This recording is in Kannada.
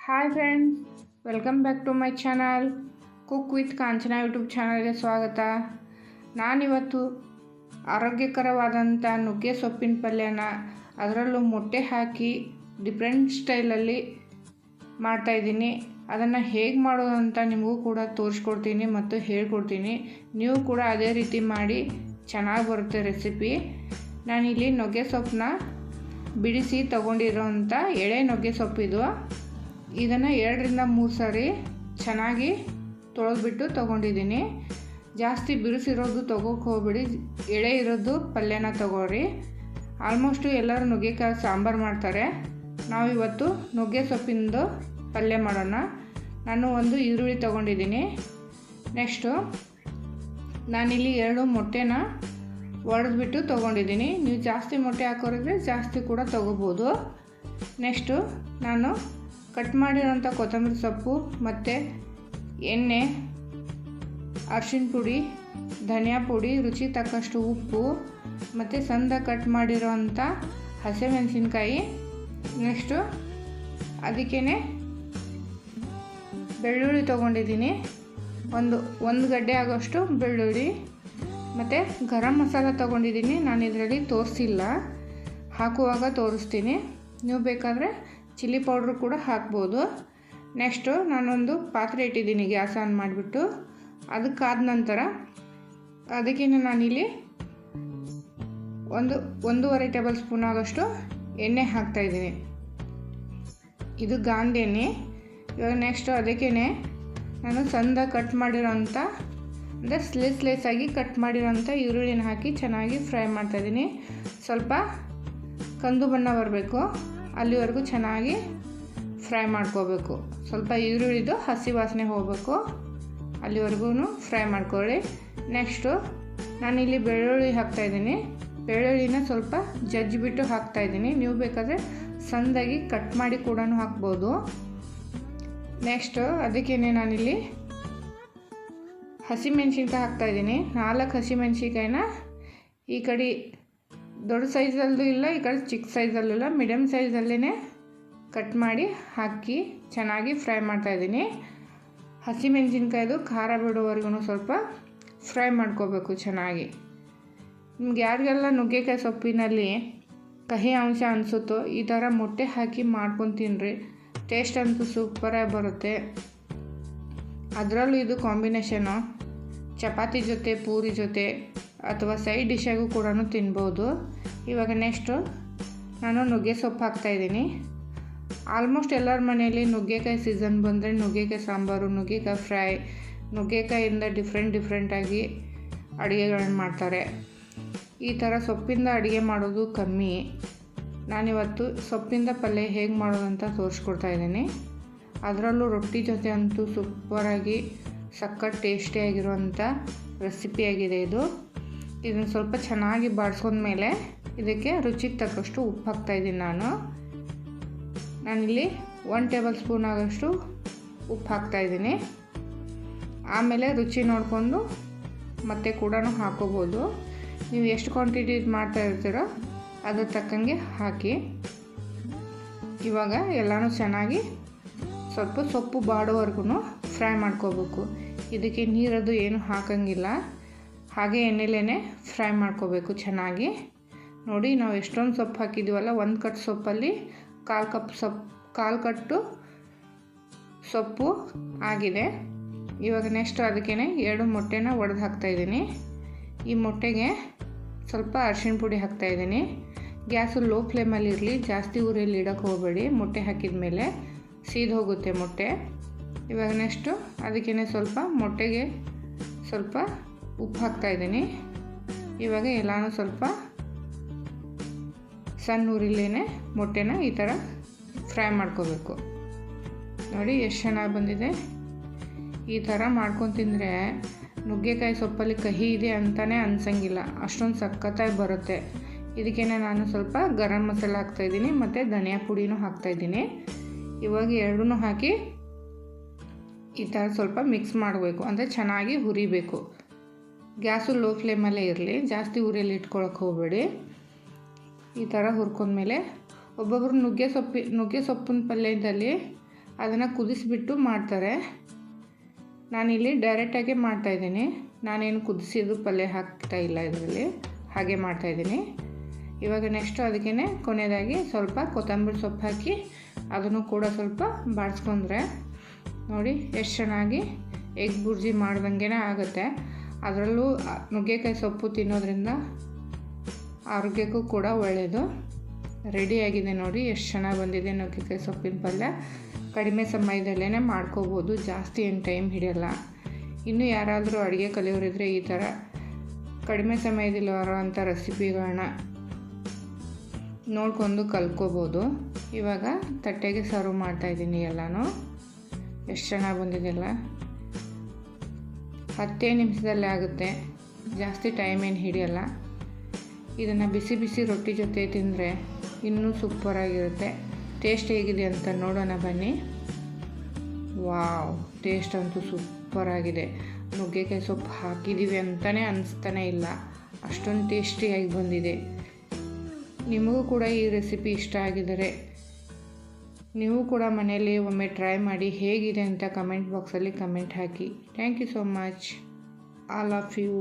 Hi friends, welcome back to my channel cook with Kanchana YouTube ಚಾನಲ್ಗೆ ಸ್ವಾಗತ. ನಾನಿವತ್ತು ಆರೋಗ್ಯಕರವಾದಂಥ ನುಗ್ಗೆ ಸೊಪ್ಪಿನ ಪಲ್ಯನ ಅದರಲ್ಲೂ ಮೊಟ್ಟೆ ಹಾಕಿ ಡಿಫ್ರೆಂಟ್ ಸ್ಟೈಲಲ್ಲಿ ಮಾಡ್ತಾಯಿದ್ದೀನಿ. ಅದನ್ನು ಹೇಗೆ ಮಾಡೋದು ಅಂತ ನಿಮಗೂ ಕೂಡ ತೋರಿಸ್ಕೊಡ್ತೀನಿ ಮತ್ತು ಹೇಳ್ಕೊಡ್ತೀನಿ. ನೀವು ಕೂಡ ಅದೇ ರೀತಿ ಮಾಡಿ, ಚೆನ್ನಾಗಿ ಬರುತ್ತೆ ರೆಸಿಪಿ. ನಾನಿಲ್ಲಿ ನುಗ್ಗೆ ಸೊಪ್ಪನ್ನ ಬಿಡಿಸಿ ತೊಗೊಂಡಿರೋಂಥ ಎಳೆ ನುಗ್ಗೆ ಸೊಪ್ಪಿದು. ಇದನ್ನು 2-3 ಸಾರಿ ಚೆನ್ನಾಗಿ ತೊಳೆದ್ಬಿಟ್ಟು ತೊಗೊಂಡಿದ್ದೀನಿ. ಜಾಸ್ತಿ ಬಿರುಸಿರೋದು ತೊಗೋಕ್ಕೆ ಹೋಗ್ಬಿಡಿ, ಎಳೆ ಇರೋದು ಪಲ್ಯನ ತೊಗೊಳ್ರಿ. ಆಲ್ಮೋಸ್ಟು ಎಲ್ಲರೂ ನುಗ್ಗೆಕಾಯಿ ಸಾಂಬಾರು ಮಾಡ್ತಾರೆ. ನಾವಿವತ್ತು ನುಗ್ಗೆ ಸೊಪ್ಪಿಂದು ಪಲ್ಯ ಮಾಡೋಣ. ನಾನು ಒಂದು ಈರುಳ್ಳಿ ತೊಗೊಂಡಿದ್ದೀನಿ. ನೆಕ್ಸ್ಟು ನಾನಿಲ್ಲಿ 2 ಮೊಟ್ಟೆನ ಒಡೆದ್ಬಿಟ್ಟು ತೊಗೊಂಡಿದ್ದೀನಿ. ನೀವು ಜಾಸ್ತಿ ಮೊಟ್ಟೆ ಹಾಕೋರಿದ್ರೆ ಜಾಸ್ತಿ ಕೂಡ ತೊಗೋಬೋದು. ನೆಕ್ಸ್ಟು ನಾನು ಕಟ್ ಮಾಡಿರೋಂಥ ಕೊತ್ತಂಬರಿ ಸೊಪ್ಪು ಮತ್ತು ಎಣ್ಣೆ, ಅರಿಶಿನ ಪುಡಿ, ಧನಿಯಾ ಪುಡಿ, ರುಚಿ ತಕ್ಕಷ್ಟು ಉಪ್ಪು ಮತ್ತು ಸಣ್ಣ ಕಟ್ ಮಾಡಿರೋಂಥ ಹಸಿಮೆಣಸಿನ್ಕಾಯಿ. ನೆಕ್ಸ್ಟು ಅದಕ್ಕೇ ಬೆಳ್ಳುಳ್ಳಿ ತೊಗೊಂಡಿದ್ದೀನಿ. ಒಂದು ಗಡ್ಡೆ ಆಗೋಷ್ಟು ಬೆಳ್ಳುಳ್ಳಿ ಮತ್ತು ಗರಂ ಮಸಾಲ ತೊಗೊಂಡಿದ್ದೀನಿ. ನಾನು ಇದರಲ್ಲಿ ತೋರಿಸಿಲ್ಲ, ಹಾಕುವಾಗ ತೋರಿಸ್ತೀನಿ. ನೀವು ಬೇಕಾದರೆ ಚಿಲ್ಲಿ ಪೌಡ್ರು ಕೂಡ ಹಾಕ್ಬೋದು. ನೆಕ್ಸ್ಟು ನಾನೊಂದು ಪಾತ್ರೆ ಇಟ್ಟಿದ್ದೀನಿ, ಗ್ಯಾಸ್ ಆನ್ ಮಾಡಿಬಿಟ್ಟು. ಅದಕ್ಕಾದ ನಂತರ ಅದಕ್ಕೆ ನಾನಿಲ್ಲಿ 1.5 ಟೇಬಲ್ ಸ್ಪೂನ್ ಆಗೋಷ್ಟು ಎಣ್ಣೆ ಹಾಕ್ತಾಯಿದ್ದೀನಿ. ಇದು ಗಾಂಧಿ ಎಣ್ಣೆ. ಇವಾಗ ನೆಕ್ಸ್ಟು ಅದಕ್ಕೇ ನಾನು ಸಣ್ಣದಾಗಿ ಕಟ್ ಮಾಡಿರೋಂಥ ಅಂದರೆ ಸ್ಲೇಸಾಗಿ ಕಟ್ ಮಾಡಿರೋಂಥ ಈರುಳ್ಳಿನ ಹಾಕಿ ಚೆನ್ನಾಗಿ ಫ್ರೈ ಮಾಡ್ತಾಯಿದ್ದೀನಿ. ಸ್ವಲ್ಪ ಕಂದು ಬಣ್ಣ ಬರಬೇಕು, ಅಲ್ಲಿವರೆಗೂ ಚೆನ್ನಾಗಿ ಫ್ರೈ ಮಾಡ್ಕೋಬೇಕು. ಸ್ವಲ್ಪ ಈರುಳ್ಳಿದು ಹಸಿ ವಾಸನೆ ಹೋಗಬೇಕು, ಅಲ್ಲಿವರೆಗೂ ಫ್ರೈ ಮಾಡ್ಕೊಳ್ಳಿ. ನೆಕ್ಸ್ಟು ನಾನಿಲ್ಲಿ ಬೆಳ್ಳುಳ್ಳಿ ಹಾಕ್ತಾಯಿದ್ದೀನಿ. ಬೆಳ್ಳುಳ್ಳಿನ ಸ್ವಲ್ಪ ಜಜ್ಜಿಬಿಟ್ಟು ಹಾಕ್ತಾಯಿದ್ದೀನಿ. ನೀವು ಬೇಕಾದರೆ ಸಣ್ಣದಾಗಿ ಕಟ್ ಮಾಡಿ ಕೂಡ ಹಾಕ್ಬೋದು. ನೆಕ್ಸ್ಟು ಅದಕ್ಕೇ ನಾನಿಲ್ಲಿ ಹಸಿಮೆಣ್ಸಿನ್ಕಾಯಿ ಹಾಕ್ತಾಯಿದ್ದೀನಿ. 4 ಹಸಿಮೆಣ್ಸಿನ್ಕಾಯಿನ ಈ ಕಡೆ ದೊಡ್ಡ ಸೈಜಲ್ಲೂ ಇಲ್ಲ, ಈ ಕಡೆ ಚಿಕ್ಕ ಸೈಜಲ್ಲೂ ಇಲ್ಲ, ಮೀಡಿಯಮ್ ಸೈಜಲ್ಲೇ ಕಟ್ ಮಾಡಿ ಹಾಕಿ ಚೆನ್ನಾಗಿ ಫ್ರೈ ಮಾಡ್ತಾಯಿದ್ದೀನಿ. ಹಸಿಮೆಣ್ಸಿನ್ಕಾಯ್ದು ಖಾರ ಬಿಡೋವರೆಗೂ ಸ್ವಲ್ಪ ಫ್ರೈ ಮಾಡ್ಕೋಬೇಕು ಚೆನ್ನಾಗಿ. ನಿಮ್ಗೆ ಯಾರಿಗೆಲ್ಲ ನುಗ್ಗೆಕಾಯಿ ಸೊಪ್ಪಿನಲ್ಲಿ ಕಹಿ ಅಂಶ ಅನಿಸುತ್ತೋ ಈ ಥರ ಮೊಟ್ಟೆ ಹಾಕಿ ಮಾಡ್ಕೊಂಡು ತಿನ್ನಿರಿ. ಟೇಸ್ಟ್ ಅಂತೂ ಸೂಪರಾಗಿ ಬರುತ್ತೆ. ಅದರಲ್ಲೂ ಇದು ಕಾಂಬಿನೇಷನು ಚಪಾತಿ ಜೊತೆ, ಪೂರಿ ಜೊತೆ ಅಥವಾ ಸೈಡ್ ಡಿಶಾಗೂ ಕೂಡ ತಿನ್ಬೋದು. ಇವಾಗ ನೆಕ್ಸ್ಟು ನಾನು ನುಗ್ಗೆ ಸೊಪ್ಪು ಹಾಕ್ತಾಯಿದ್ದೀನಿ. ಆಲ್ಮೋಸ್ಟ್ ಎಲ್ಲರ ಮನೆಯಲ್ಲಿ ನುಗ್ಗೆಕಾಯಿ ಸೀಸನ್ ಬಂದರೆ ನುಗ್ಗೆಕಾಯಿ ಸಾಂಬಾರು, ನುಗ್ಗೆಕಾಯಿ ಫ್ರೈ, ನುಗ್ಗೆಕಾಯಿಂದ ಡಿಫ್ರೆಂಟಾಗಿ ಅಡುಗೆಗಳನ್ನ ಮಾಡ್ತಾರೆ. ಈ ಥರ ಸೊಪ್ಪಿಂದ ಅಡುಗೆ ಮಾಡೋದು ಕಮ್ಮಿ. ನಾನಿವತ್ತು ಸೊಪ್ಪಿಂದ ಪಲ್ಯ ಹೇಗೆ ಮಾಡೋದು ಅಂತ ತೋರಿಸ್ಕೊಡ್ತಾಯಿದ್ದೀನಿ. ಅದರಲ್ಲೂ ರೊಟ್ಟಿ ಜೊತೆ ಅಂತೂ ಸೂಪರಾಗಿ ಸಖತ್ ಟೇಸ್ಟಿಯಾಗಿರುವಂಥ ರೆಸಿಪಿಯಾಗಿದೆ ಇದು. ಇದನ್ನು ಸ್ವಲ್ಪ ಚೆನ್ನಾಗಿ ಬಾಡಿಸ್ಕೊಂಡ್ಮೇಲೆ ಇದಕ್ಕೆ ರುಚಿಗೆ ತಕ್ಕಷ್ಟು ಉಪ್ಪು ಹಾಕ್ತಾಯಿದ್ದೀನಿ. ನಾನಿಲ್ಲಿ 1 ಟೇಬಲ್ ಸ್ಪೂನ್ ಆಗೋಷ್ಟು ಉಪ್ಪು ಹಾಕ್ತಾಯಿದ್ದೀನಿ. ಆಮೇಲೆ ರುಚಿ ನೋಡಿಕೊಂಡು ಮತ್ತೆ ಕೂಡ ಹಾಕೋಬೋದು. ನೀವು ಎಷ್ಟು ಕ್ವಾಂಟಿಟಿ ಮಾಡ್ತಾ ಇರ್ತೀರೋ ಅದ್ರ ತಕ್ಕಂಗೆ ಹಾಕಿ. ಇವಾಗ ಎಲ್ಲನೂ ಚೆನ್ನಾಗಿ ಸ್ವಲ್ಪ ಸೊಪ್ಪು ಬಾಡೋವರೆಗೂ ಫ್ರೈ ಮಾಡ್ಕೋಬೇಕು. ಇದಕ್ಕೆ ನೀರದು ಏನು ಹಾಕೋಂಗಿಲ್ಲ, ಹಾಗೆ ಎಣ್ಣೆಲೇ ಫ್ರೈ ಮಾಡ್ಕೋಬೇಕು ಚೆನ್ನಾಗಿ. ನೋಡಿ, ನಾವು ಎಷ್ಟೊಂದು ಸೊಪ್ಪು ಹಾಕಿದ್ದೀವಲ್ಲ, 1 ಕಟ್ ಸೊಪ್ಪಲ್ಲಿ 1/4 ಕಟ್ಟು ಸೊಪ್ಪು ಆಗಿದೆ. ಇವಾಗ ನೆಕ್ಸ್ಟ್ ಅದಕ್ಕೇ 2 ಮೊಟ್ಟೆನ ಒಡೆದು ಹಾಕ್ತಾಯಿದ್ದೀನಿ. ಈ ಮೊಟ್ಟೆಗೆ ಸ್ವಲ್ಪ ಅರಿಶಿನ ಪುಡಿ ಹಾಕ್ತಾಯಿದ್ದೀನಿ. ಗ್ಯಾಸು ಲೋ ಫ್ಲೇಮಲ್ಲಿ ಇರಲಿ, ಜಾಸ್ತಿ ಉರಿಯಲ್ಲಿ ಇಡೋಕ್ಕೆ ಹೋಗಬೇಡಿ. ಮೊಟ್ಟೆ ಹಾಕಿದ ಮೇಲೆ ಸೀದು ಹೋಗುತ್ತೆ ಮೊಟ್ಟೆ. ಇವಾಗ ನೆಕ್ಸ್ಟು ಅದಕ್ಕೇ ಸ್ವಲ್ಪ ಮೊಟ್ಟೆಗೆ ಸ್ವಲ್ಪ ಉಪ್ಪು ಹಾಕ್ತಾಯಿದ್ದೀನಿ. ಇವಾಗ ಎಲ್ಲನೂ ಸ್ವಲ್ಪ ಸಣ್ಣ ಉರಿಲೇನೆ ಮೊಟ್ಟೆನ ಈ ಥರ ಫ್ರೈ ಮಾಡ್ಕೋಬೇಕು. ನೋಡಿ ಎಷ್ಟು ಚೆನ್ನಾಗಿ ಬಂದಿದೆ. ಈ ಥರ ಮಾಡ್ಕೊಂಡು ತಿಂದರೆ ನುಗ್ಗೆಕಾಯಿ ಸೊಪ್ಪಲ್ಲಿ ಕಹಿ ಇದೆ ಅಂತಲೇ ಅನ್ಸಂಗಿಲ್ಲ, ಅಷ್ಟೊಂದು ಸಖತ್ತಾಗಿ ಬರುತ್ತೆ. ಇದಕ್ಕೇ ನಾನು ಸ್ವಲ್ಪ ಗರಂ ಮಸಾಲ ಹಾಕ್ತಾಯಿದ್ದೀನಿ ಮತ್ತು ಧನಿಯಾ ಪುಡಿನೂ ಹಾಕ್ತಾಯಿದ್ದೀನಿ. ಇವಾಗ ಎರಡೂ ಹಾಕಿ ಈ ಥರ ಸ್ವಲ್ಪ ಮಿಕ್ಸ್ ಮಾಡಬೇಕು, ಅಂದರೆ ಚೆನ್ನಾಗಿ ಹುರಿಬೇಕು. ಗ್ಯಾಸು ಲೋ ಫ್ಲೇಮಲ್ಲೇ ಇರಲಿ, ಜಾಸ್ತಿ ಉರಿಯಲ್ಲಿ ಇಟ್ಕೊಳಕ್ಕೆ ಹೋಗಬೇಡಿ. ಈ ಥರ ಹುರ್ಕೊಂಡ್ಮೇಲೆ ಒಬ್ಬೊಬ್ಬರು ನುಗ್ಗೆ ಸೊಪ್ಪಿನ ಪಲ್ಯದಲ್ಲಿ ಅದನ್ನು ಕುದಿಸ್ಬಿಟ್ಟು ಮಾಡ್ತಾರೆ. ನಾನಿಲ್ಲಿ ಡೈರೆಕ್ಟಾಗಿ ಮಾಡ್ತಾಯಿದ್ದೀನಿ. ನಾನೇನು ಕುದಿಸಿದ್ದು ಪಲ್ಯ ಹಾಕ್ತಾಯಿಲ್ಲ ಇದರಲ್ಲಿ, ಹಾಗೆ ಮಾಡ್ತಾಯಿದ್ದೀನಿ. ಇವಾಗ ನೆಕ್ಸ್ಟು ಅದಕ್ಕೇ ಕೊನೆಯದಾಗಿ ಸ್ವಲ್ಪ ಕೊತ್ತಂಬರಿ ಸೊಪ್ಪು ಹಾಕಿ ಅದನ್ನು ಕೂಡ ಸ್ವಲ್ಪ ಬಾಡಿಸ್ಕೊಂಡ್ರೆ ನೋಡಿ ಎಷ್ಟು ಚೆನ್ನಾಗಿ ಎಗ್ ಬುರ್ಜಿ ಮಾಡ್ದಂಗೆ ಆಗುತ್ತೆ. ಅದರಲ್ಲೂ ನುಗ್ಗೆಕಾಯಿ ಸೊಪ್ಪು ತಿನ್ನೋದ್ರಿಂದ ಆರೋಗ್ಯಕ್ಕೂ ಕೂಡ ಒಳ್ಳೆಯದು. ರೆಡಿಯಾಗಿದೆ ನೋಡಿ, ಎಷ್ಟು ಚೆನ್ನಾಗಿ ಬಂದಿದೆ ನುಗ್ಗೆಕಾಯಿ ಸೊಪ್ಪಿನ ಪಲ್ಯ. ಕಡಿಮೆ ಸಮಯದಲ್ಲೇ ಮಾಡ್ಕೋಬೋದು, ಜಾಸ್ತಿ ಏನು ಟೈಮ್ ಹಿಡಿಯಲ್ಲ. ಇನ್ನೂ ಯಾರಾದರೂ ಅಡುಗೆ ಕಲಿಯೋರಿದ್ದರೆ ಈ ಥರ ಕಡಿಮೆ ಸಮಯದಲ್ಲಿ ಬರೋವಂಥ ರೆಸಿಪಿಗಳನ್ನ ನೋಡ್ಕೊಂಡು ಕಲ್ತ್ಕೋಬೋದು. ಇವಾಗ ತಟ್ಟೆಗೆ ಸರ್ವ್ ಮಾಡ್ತಾಯಿದ್ದೀನಿ ಎಲ್ಲನೂ. ಎಷ್ಟು ಚೆನ್ನಾಗಿ ಬಂದಿದೆಯಲ್ಲ, 10 ನಿಮಿಷದಲ್ಲೇ ಆಗುತ್ತೆ, ಜಾಸ್ತಿ ಟೈಮ್ ಏನು ಹಿಡಿಯಲ್ಲ. ಇದನ್ನು ಬಿಸಿ ಬಿಸಿ ರೊಟ್ಟಿ ಜೊತೆ ತಿಂದರೆ ಇನ್ನೂ ಸೂಪರಾಗಿರುತ್ತೆ. ಟೇಸ್ಟ್ ಹೇಗಿದೆ ಅಂತ ನೋಡೋಣ ಬನ್ನಿ. ವಾವ್, ಟೇಸ್ಟ್ ಅಂತೂ ಸೂಪರಾಗಿದೆ. ನುಗ್ಗೆಕಾಯಿ ಸೊಪ್ಪು ಹಾಕಿದ್ದೀವಿ ಅಂತಲೇ ಅನಿಸ್ತಾನೆ ಇಲ್ಲ, ಅಷ್ಟೊಂದು ಟೇಸ್ಟಿಯಾಗಿ ಬಂದಿದೆ. ನಿಮಗೂ ಕೂಡ ಈ ರೆಸಿಪಿ ಇಷ್ಟ ಆಗಿದರೆ ನೀವು ಕೂಡ ಮನೆಯಲ್ಲಿ ಒಮ್ಮೆ ಟ್ರೈ ಮಾಡಿ, ಹೇಗಿದೆ ಅಂತ ಕಮೆಂಟ್ ಬಾಕ್ಸಲ್ಲಿ ಕಮೆಂಟ್ ಹಾಕಿ. Thank you so much, all of you.